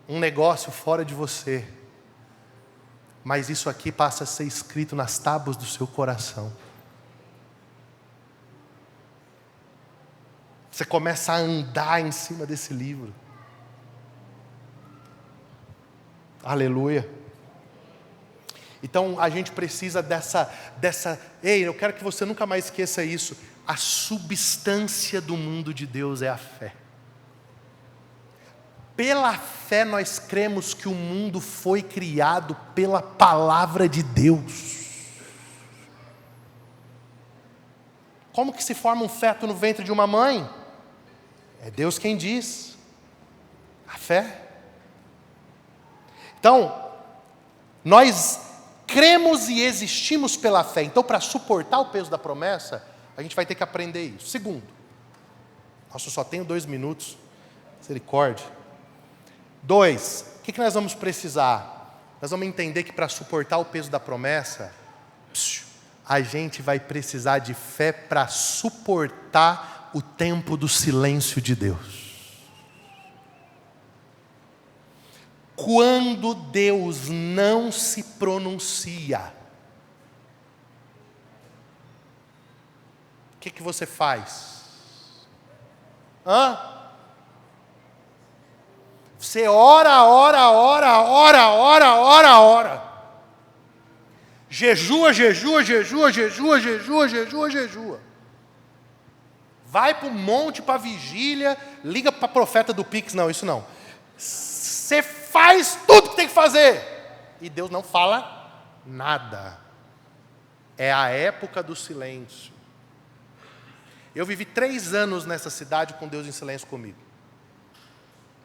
um negócio fora de você, mas isso aqui passa a ser escrito nas tábuas do seu coração. Você começa a andar em cima desse livro. Aleluia. Então a gente precisa ei, eu quero que você nunca mais esqueça isso. A substância do mundo de Deus é a fé. Pela fé nós cremos que o mundo foi criado pela palavra de Deus. Como que se forma um feto no ventre de uma mãe? É Deus quem diz. A fé. Então, nós cremos e existimos pela fé. Então, para suportar o peso da promessa, a gente vai ter que aprender isso. Segundo, nossa, eu só tenho 2 minutos. Misericórdia. 2, o que nós vamos precisar? Nós vamos entender que para suportar o peso da promessa, a gente vai precisar de fé para suportar o tempo do silêncio de Deus. Quando Deus não se pronuncia, o que você faz? Você ora. Jejua. Vai para o monte, para a vigília, liga para a profeta do Pix. Não, isso não. Você faz tudo que tem que fazer. E Deus não fala nada. É a época do silêncio. Eu vivi 3 anos nessa cidade com Deus em silêncio comigo.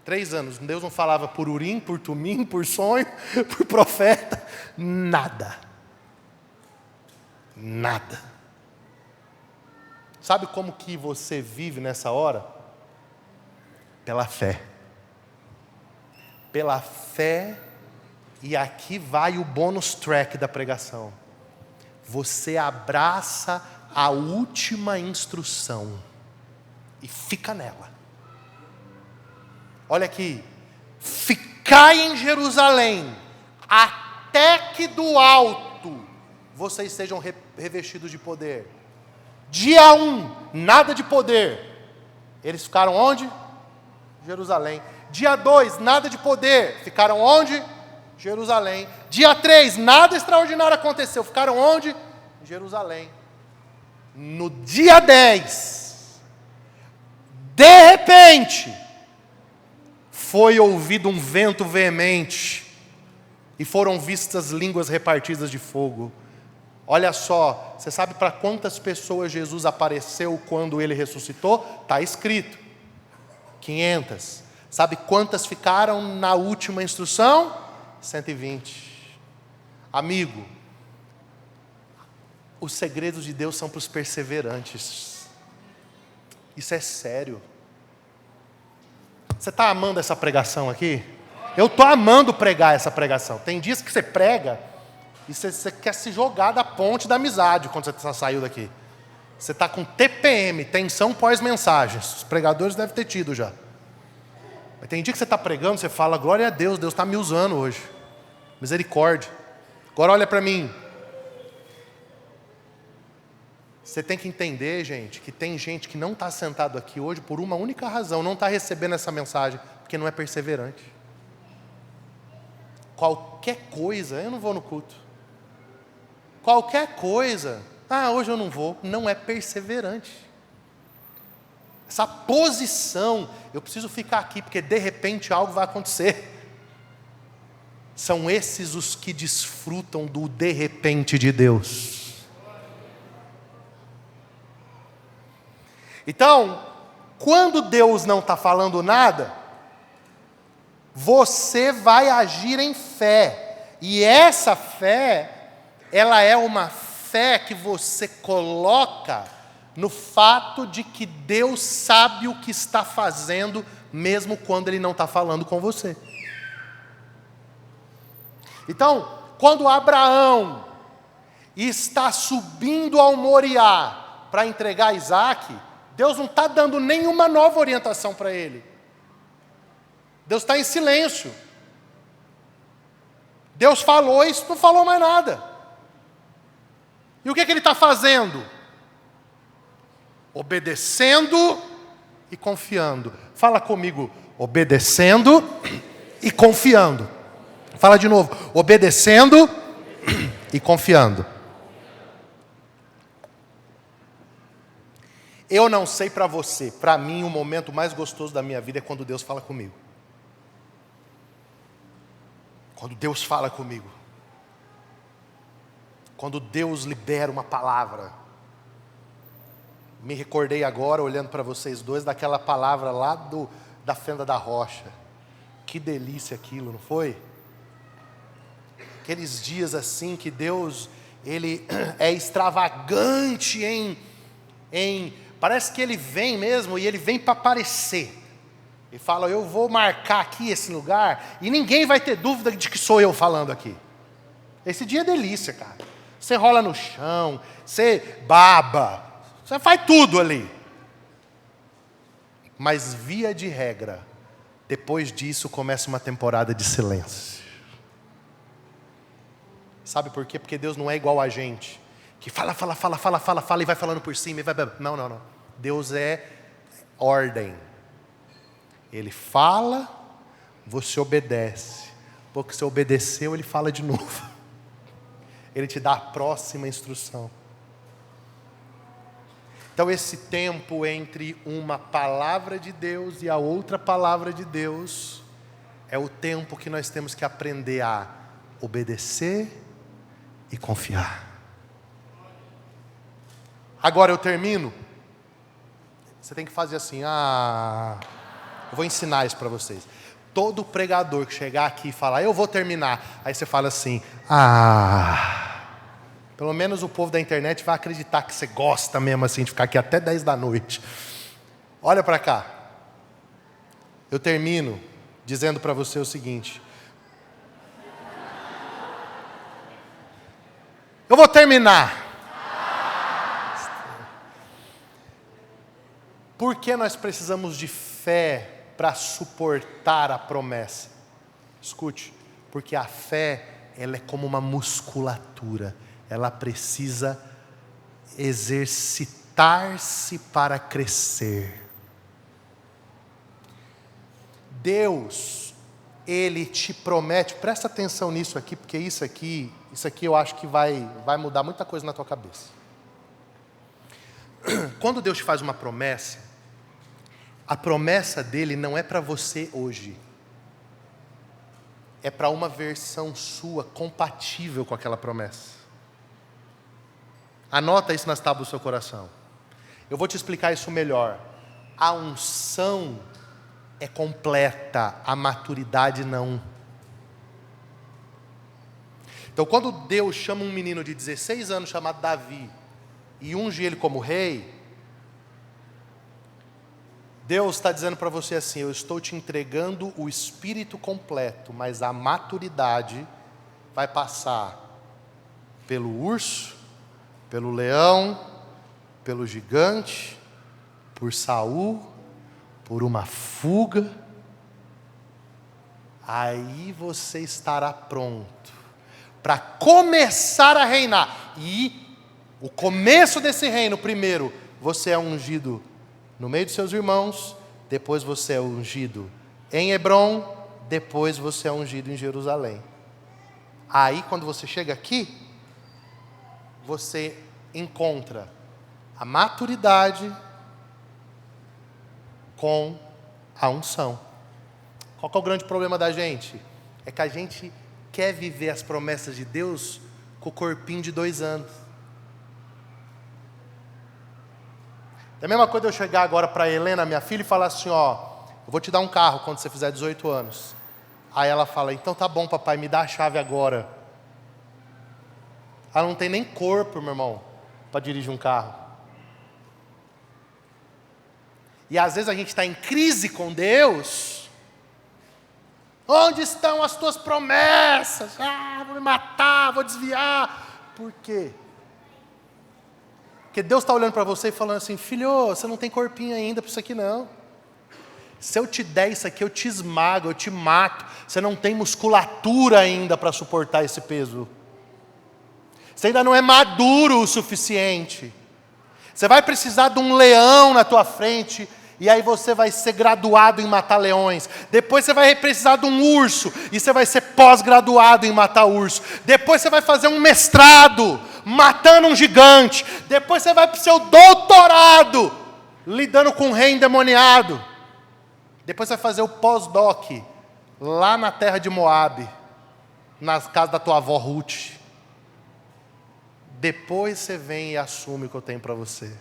3 anos. Deus não falava por urim, por tumim, por sonho, por profeta. Nada. Nada. Sabe como que você vive nessa hora? Pela fé. Pela fé, e aqui vai o bônus track da pregação. Você abraça a última instrução e fica nela. Olha aqui. Ficai em Jerusalém, até que do alto vocês sejam revestidos de poder. Dia 1, nada de poder. Eles ficaram onde? Jerusalém. Dia 2, nada de poder. Ficaram onde? Jerusalém. Dia 3, nada extraordinário aconteceu. Ficaram onde? Jerusalém. No dia 10, de repente, foi ouvido um vento veemente e foram vistas línguas repartidas de fogo. Olha só, você sabe para quantas pessoas Jesus apareceu quando ele ressuscitou? Está escrito. 500. Sabe quantas ficaram na última instrução? 120. Amigo, os segredos de Deus são para os perseverantes. Isso é sério. Você está amando essa pregação aqui? Eu estou amando pregar essa pregação. Tem dias que você prega e você quer se jogar da ponte da amizade quando você saiu daqui. Você está com TPM, tensão pós-mensagens. Os pregadores devem ter tido já. Mas tem dia que você está pregando, você fala, glória a Deus, Deus está me usando hoje. Misericórdia. Agora olha para mim. Você tem que entender, gente, que tem gente que não está sentado aqui hoje por uma única razão, não está recebendo essa mensagem, porque não é perseverante. Qualquer coisa, eu não vou no culto. Qualquer coisa, hoje eu não vou, não é perseverante. Essa posição, eu preciso ficar aqui, porque de repente algo vai acontecer. São esses os que desfrutam do de repente de Deus. Então, quando Deus não está falando nada, você vai agir em fé. E essa fé, ela é uma fé que você coloca no fato de que Deus sabe o que está fazendo, mesmo quando Ele não está falando com você. Então, quando Abraão está subindo ao Moriá para entregar Isaac, Deus não está dando nenhuma nova orientação para ele. Deus está em silêncio. Deus falou e não falou mais nada. E o que ele está fazendo? Obedecendo e confiando. Fala comigo, obedecendo e confiando. Fala de novo, obedecendo e confiando. Eu não sei para você, para mim o momento mais gostoso da minha vida é quando Deus fala comigo. Quando Deus fala comigo. Quando Deus libera uma palavra. Me recordei agora, olhando para vocês dois, daquela palavra lá da fenda da rocha. Que delícia aquilo, não foi? Aqueles dias assim que Deus, Ele é extravagante parece que Ele vem mesmo, e Ele vem para aparecer. Ele fala, eu vou marcar aqui esse lugar, e ninguém vai ter dúvida de que sou eu falando aqui. Esse dia é delícia, cara. Você rola no chão, você baba, você faz tudo ali. Mas via de regra, depois disso começa uma temporada de silêncio. Sabe por quê? Porque Deus não é igual a gente, que fala e vai falando por cima. Não. Deus é ordem. Ele fala, você obedece. Porque você obedeceu, Ele fala de novo. Ele te dá a próxima instrução. Então esse tempo entre uma palavra de Deus e a outra palavra de Deus é o tempo que nós temos que aprender a obedecer e confiar. Agora eu termino. Você tem que fazer assim, eu vou ensinar isso para vocês. Todo pregador que chegar aqui e falar, eu vou terminar, aí você fala assim, pelo menos o povo da internet vai acreditar que você gosta mesmo assim de ficar aqui até 10 da noite. Olha para cá. Eu termino dizendo para você o seguinte. Eu vou terminar. Por que nós precisamos de fé para suportar a promessa? Escute, porque a fé, ela é como uma musculatura. Ela precisa exercitar-se para crescer. Deus, Ele te promete, presta atenção nisso aqui, porque isso aqui eu acho que vai mudar muita coisa na tua cabeça. Quando Deus te faz uma promessa, a promessa dele não é para você hoje. É para uma versão sua compatível com aquela promessa. Anota isso nas tábuas do seu coração. Eu vou te explicar isso melhor. A unção é completa, a maturidade não. Então quando Deus chama um menino de 16 anos chamado Davi e unge ele como rei, Deus está dizendo para você assim, eu estou te entregando o espírito completo, mas a maturidade vai passar pelo urso, pelo leão, pelo gigante, por Saul, por uma fuga. Aí você estará pronto para começar a reinar. E o começo desse reino, primeiro, você é ungido no meio de seus irmãos, depois você é ungido em Hebrom, depois você é ungido em Jerusalém. Aí quando você chega aqui, você encontra a maturidade com a unção. Qual que é o grande problema da gente? É que a gente quer viver as promessas de Deus com o corpinho de 2 anos. É a mesma coisa eu chegar agora para a Helena, minha filha, e falar assim, eu vou te dar um carro quando você fizer 18 anos. Aí ela fala, então tá bom papai, me dá a chave agora. Ela não tem nem corpo, meu irmão, para dirigir um carro. E às vezes a gente está em crise com Deus. Onde estão as tuas promessas? Vou me matar, vou desviar. Por quê? Porque Deus está olhando para você e falando assim, filho, você não tem corpinho ainda para isso aqui não. Se eu te der isso aqui, eu te esmago, eu te mato. Você não tem musculatura ainda para suportar esse peso. Você ainda não é maduro o suficiente. Você vai precisar de um leão na tua frente, e aí você vai ser graduado em matar leões. Depois você vai precisar de um urso, e você vai ser pós-graduado em matar urso. Depois você vai fazer um mestrado, matando um gigante. Depois você vai para o seu doutorado, lidando com um rei endemoniado. Depois você vai fazer o pós-doc, lá na terra de Moabe, na casa da tua avó Ruth. Depois você vem e assume o que eu tenho para você.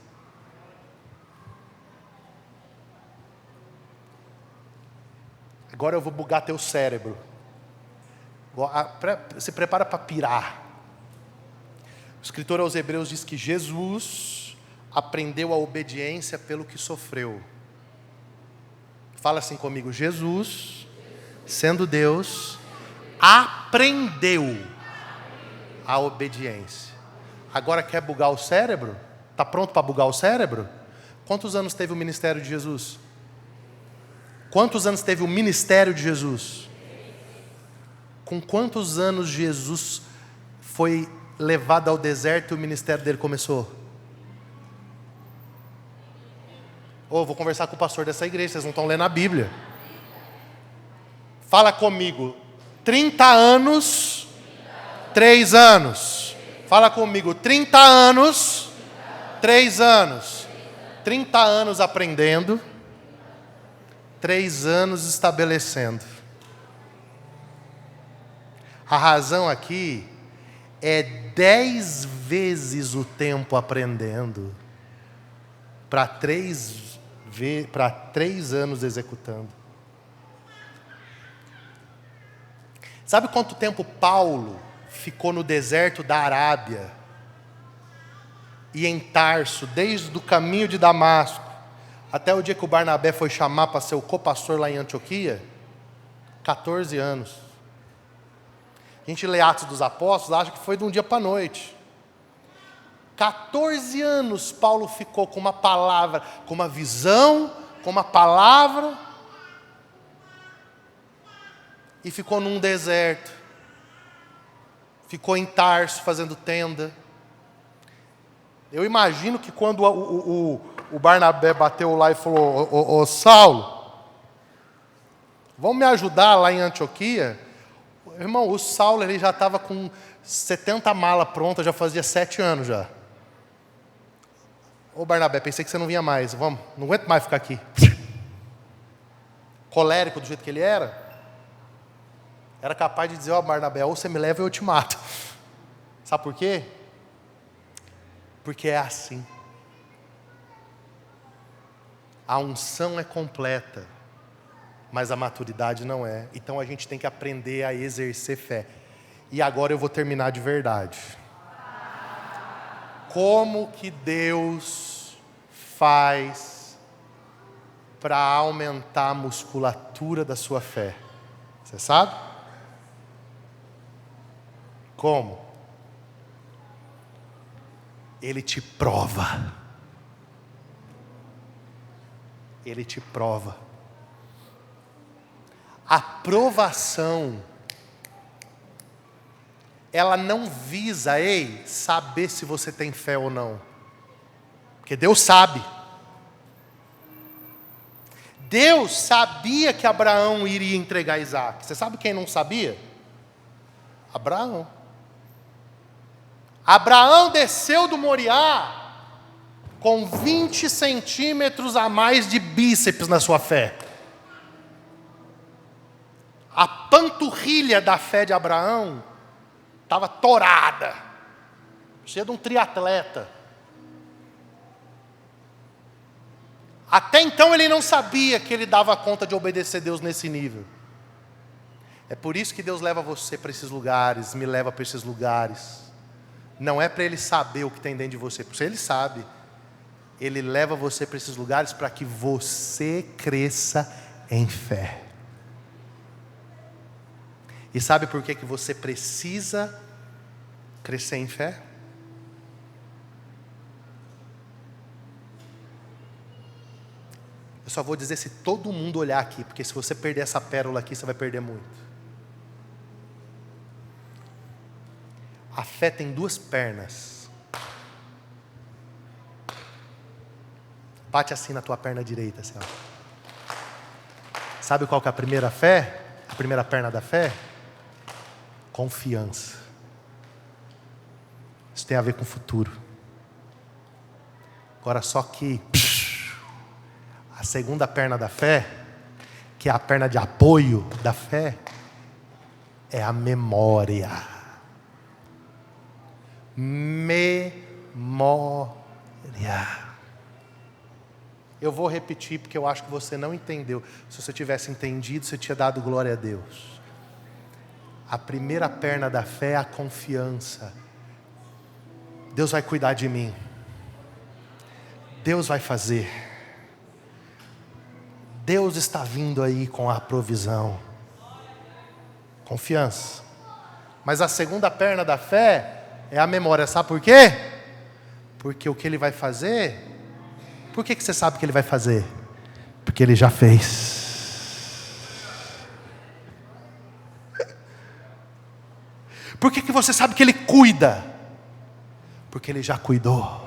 Agora eu vou bugar teu cérebro. Se prepara para pirar. O escritor aos Hebreus diz que Jesus aprendeu a obediência pelo que sofreu. Fala assim comigo: Jesus, sendo Deus, aprendeu a obediência. Agora quer bugar o cérebro? Está pronto para bugar o cérebro? Quantos anos teve o ministério de Jesus? Quantos anos teve o ministério de Jesus? Com quantos anos Jesus foi levado ao deserto e o ministério dele começou? Vou conversar com o pastor dessa igreja, vocês não estão lendo a Bíblia. Fala comigo. 30 anos, 3 anos. Fala comigo, 30 anos, 3 anos. 30 anos aprendendo, 3 anos estabelecendo. A razão aqui é 10 vezes o tempo aprendendo, para 3 anos executando. Sabe quanto tempo Paulo ficou no deserto da Arábia e em Tarso, desde o caminho de Damasco até o dia que o Barnabé foi chamar para ser o copastor lá em Antioquia? 14 anos. A gente lê Atos dos Apóstolos, acha que foi de um dia para a noite. 14 anos Paulo ficou com uma palavra, com uma visão, com uma palavra, e ficou num deserto. Ficou em Tarso fazendo tenda. Eu imagino que quando o Barnabé bateu lá e falou: ô Saulo, vão me ajudar lá em Antioquia? Irmão, o Saulo ele já estava com 70 malas prontas, já fazia 7 anos já. Ô Barnabé, pensei que você não vinha mais. Vamos, não aguento mais ficar aqui. Colérico do jeito que ele era capaz de dizer: ó Barnabé, ou você me leva ou eu te mato. Sabe por quê? Porque é assim. A unção é completa, mas a maturidade não é. Então a gente tem que aprender a exercer fé. E agora eu vou terminar de verdade. Como que Deus faz para aumentar a musculatura da sua fé? Você sabe? Como? Ele te prova. Ele te prova. A provação, ela não visa, saber se você tem fé ou não. Porque Deus sabe. Deus sabia que Abraão iria entregar Isaac. Você sabe quem não sabia? Abraão. Abraão desceu do Moriá com 20 centímetros a mais de bíceps na sua fé. A panturrilha da fé de Abraão estava torada, cheia de um triatleta. Até então ele não sabia que ele dava conta de obedecer a Deus nesse nível. É por isso que Deus leva você para esses lugares, me leva para esses lugares. Não é para Ele saber o que tem dentro de você, porque Ele sabe. Ele leva você para esses lugares para que você cresça em fé. E sabe por que você precisa crescer em fé? Eu só vou dizer se todo mundo olhar aqui, porque se você perder essa pérola aqui, você vai perder muito. A fé tem duas pernas. Bate assim na tua perna direita, assim, ó. Sabe qual que é a primeira fé? A primeira perna da fé? Confiança. Isso tem a ver com o futuro. Agora só que a segunda perna da fé, que é a perna de apoio da fé, é a memória. Memória. Eu vou repetir porque eu acho que você não entendeu. Se você tivesse entendido, você tinha dado glória a Deus. A primeira perna da fé é a confiança. Deus vai cuidar de mim. Deus vai fazer. Deus está vindo aí com a provisão. Confiança. Mas a segunda perna da fé é a memória. Sabe por quê? Porque o que Ele vai fazer... Por que você sabe que Ele vai fazer? Porque Ele já fez. Por que você sabe que Ele cuida? Porque Ele já cuidou.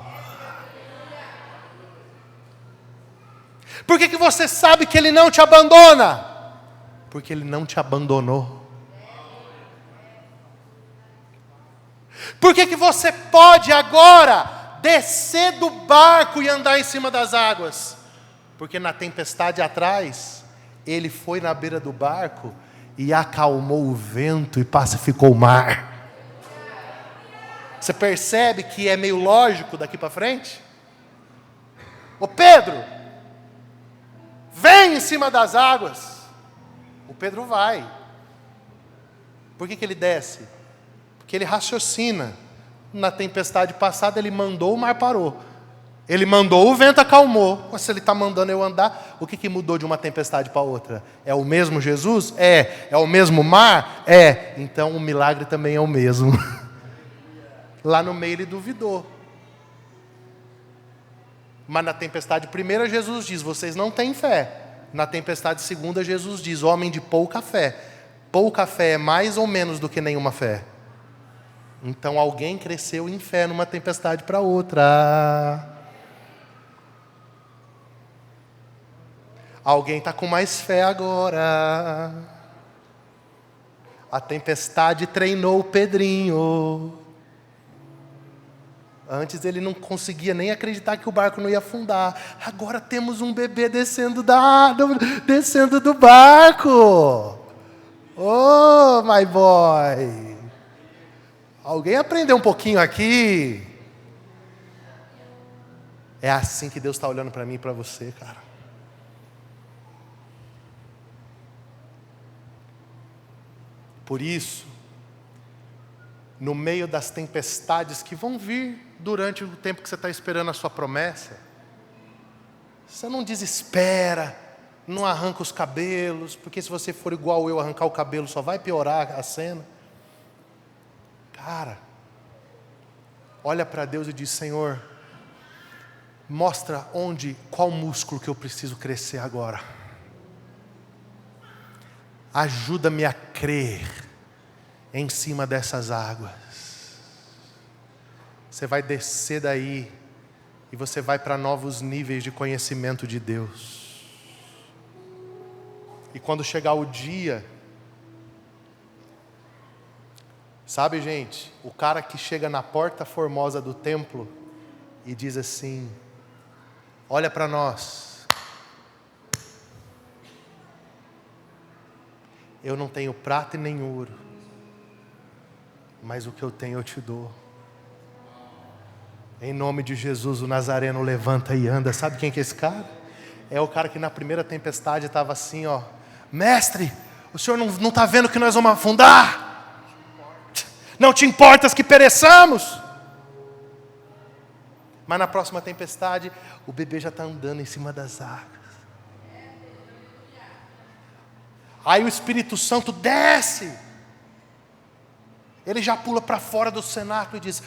Por que você sabe que Ele não te abandona? Porque Ele não te abandonou. Por que você pode agora descer do barco e andar em cima das águas? Porque na tempestade atrás, Ele foi na beira do barco e acalmou o vento e pacificou o mar. Você percebe que é meio lógico daqui para frente? Ô Pedro, vem em cima das águas. O Pedro vai. Por que ele desce? Porque ele raciocina. Na tempestade passada ele mandou, o mar parou. Ele mandou, o vento acalmou. Mas se ele está mandando eu andar, o que mudou de uma tempestade para outra? É o mesmo Jesus? É o mesmo mar? É. Então o milagre também é o mesmo. Lá no meio ele duvidou. Mas na tempestade primeira Jesus diz, vocês não têm fé. Na tempestade segunda Jesus diz, homem de pouca fé. Pouca fé é mais ou menos do que nenhuma fé? Então alguém cresceu em fé numa tempestade para outra. Alguém está com mais fé agora. A tempestade treinou o Pedrinho. Antes ele não conseguia nem acreditar que o barco não ia afundar. Agora temos um bebê descendo do barco. Oh, my boy. Alguém aprendeu um pouquinho aqui? É assim que Deus está olhando para mim e para você, cara. Por isso, no meio das tempestades que vão vir durante o tempo que você está esperando a sua promessa, você não desespera, não arranca os cabelos, porque se você for igual eu, arrancar o cabelo só vai piorar a cena. Cara, olha para Deus e diz, Senhor, mostra qual músculo que eu preciso crescer agora. Ajuda-me a crer em cima dessas águas. Você vai descer daí e você vai para novos níveis de conhecimento de Deus. E quando chegar o dia, sabe, gente, o cara que chega na porta formosa do templo e diz assim, olha para nós, eu não tenho prata e nem ouro, mas o que eu tenho eu te dou. Em nome de Jesus, o Nazareno levanta e anda. Sabe quem que é esse cara? É o cara que na primeira tempestade estava assim, ó, mestre, o senhor não está vendo que nós vamos afundar? Não te importas que pereçamos? Mas na próxima tempestade, o bebê já está andando em cima das águas. Aí o Espírito Santo desce. Ele já pula para fora do cenáculo e diz,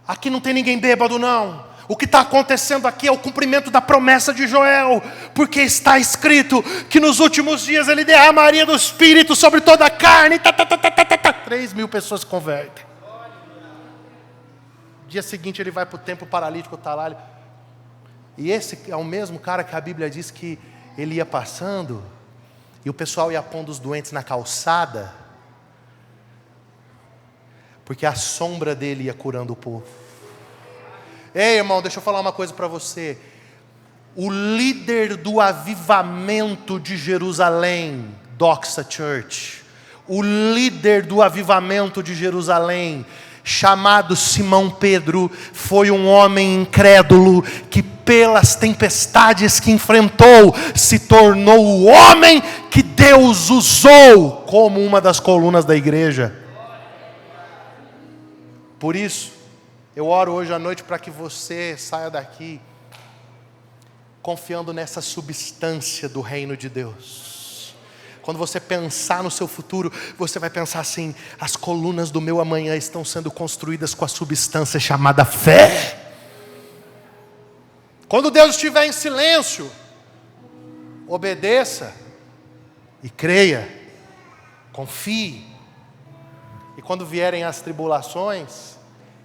Aqui não tem ninguém bêbado, não. O que está acontecendo aqui é o cumprimento da promessa de Joel, porque está escrito que nos últimos dias ele derramaria do Espírito sobre toda a carne. 3.000 pessoas se convertem. Dia seguinte ele vai para o templo paralítico, está lá. E esse é o mesmo cara que a Bíblia diz que ele ia passando, e o pessoal ia pondo os doentes na calçada, porque a sombra dele ia curando o povo. Ei, irmão, deixa eu falar uma coisa para você. O líder do avivamento de Jerusalém, Doxa Church, o líder do avivamento de Jerusalém, chamado Simão Pedro, foi um homem incrédulo que pelas tempestades que enfrentou, se tornou o homem que Deus usou como uma das colunas da igreja. Por isso, eu oro hoje à noite para que você saia daqui confiando nessa substância do reino de Deus. Quando você pensar no seu futuro, você vai pensar assim: as colunas do meu amanhã estão sendo construídas com a substância chamada fé. Quando Deus estiver em silêncio, obedeça e creia, confie. E quando vierem as tribulações,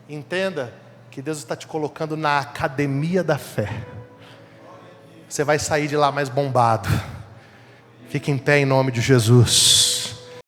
entenda que Deus está te colocando na academia da fé. Você vai sair de lá mais bombado. Fique em pé em nome de Jesus.